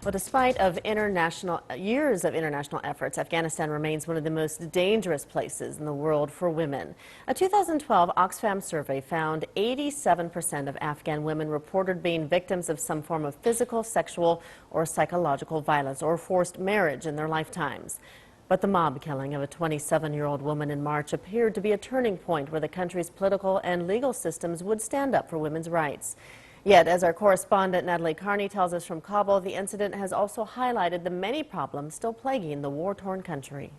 Well, despite years of international efforts, Afghanistan remains one of the most dangerous places in the world for women. A 2012 Oxfam survey found 87% of Afghan women reported being victims of some form of physical, sexual, or psychological violence or forced marriage in their lifetimes. But the mob killing of a 27-year-old woman in March appeared to be a turning point where the country's political and legal systems would stand up for women's rights. Yet, as our correspondent Natalie Carney tells us from Kabul, the incident has also highlighted the many problems still plaguing the war-torn country.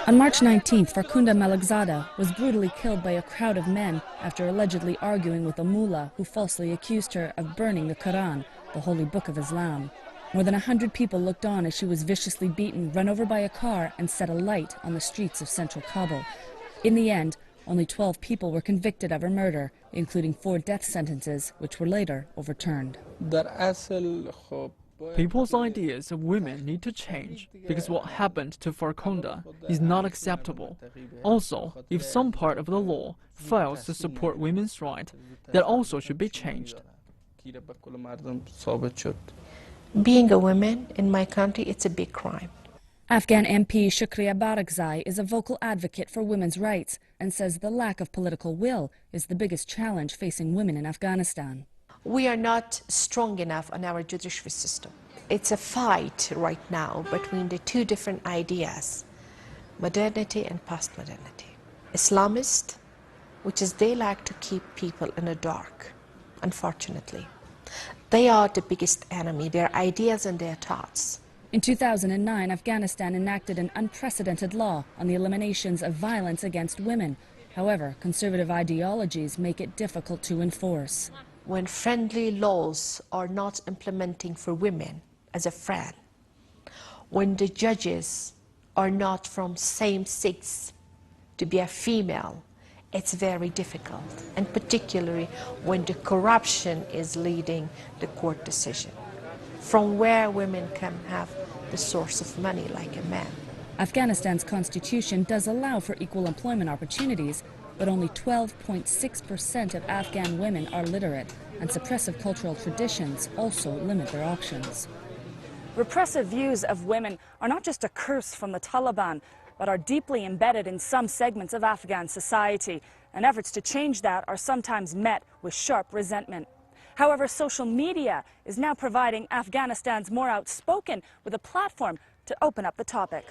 On March 19th, Farkhunda Malakzada was brutally killed by a crowd of men after allegedly arguing with a mullah who falsely accused her of burning the Quran, the holy book of Islam. More than 100 people looked on as she was viciously beaten, run over by a car, and set alight on the streets of central Kabul. In the end, only 12 people were convicted of her murder, including 4 death sentences, which were later overturned. People's ideas of women need to change, because what happened to Farkhunda is not acceptable. Also, if some part of the law fails to support women's rights, that also should be changed. Being a woman in my country, it's a big crime. Afghan MP Shukriya Barakzai is a vocal advocate for women's rights and says the lack of political will is the biggest challenge facing women in Afghanistan. We are not strong enough on our judiciary system. It's a fight right now between the two different ideas, modernity and post-modernity. Islamist, which is they like to keep people in the dark, unfortunately. They are the biggest enemy, their ideas and their thoughts. In 2009, Afghanistan enacted an unprecedented law on the eliminations of violence against women. However, conservative ideologies make it difficult to enforce. When friendly laws are not implementing for women as a friend, when the judges are not from same sex to be a female, it's very difficult, and particularly when the corruption is leading the court decision, from where women can have the source of money like a man. Afghanistan's constitution does allow for equal employment opportunities, but only 12.6% of Afghan women are literate, and suppressive cultural traditions also limit their options. Repressive views of women are not just a curse from the Taliban, but are deeply embedded in some segments of Afghan society, and efforts to change that are sometimes met with sharp resentment. However, social media is now providing Afghanistan's more outspoken with a platform to open up the topic.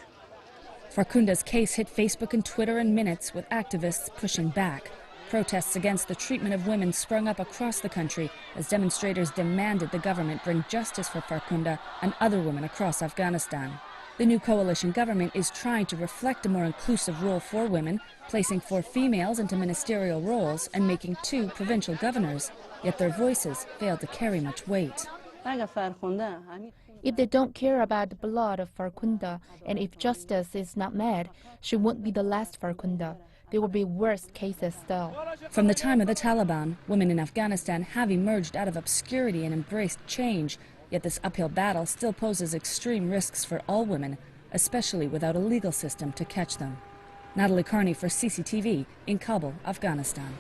Farkhunda's case hit Facebook and Twitter in minutes, with activists pushing back. Protests against the treatment of women sprung up across the country as demonstrators demanded the government bring justice for Farkhunda and other women across Afghanistan. The new coalition government is trying to reflect a more inclusive role for women, placing 4 females into ministerial roles and making 2 provincial governors, yet their voices fail to carry much weight. If they don't care about the blood of Farkhunda, and if justice is not met, she won't be the last Farkhunda. There will be worse cases still. From the time of the Taliban, women in Afghanistan have emerged out of obscurity and embraced change. Yet this uphill battle still poses extreme risks for all women, especially without a legal system to catch them. Natalie Carney for CCTV in Kabul, Afghanistan.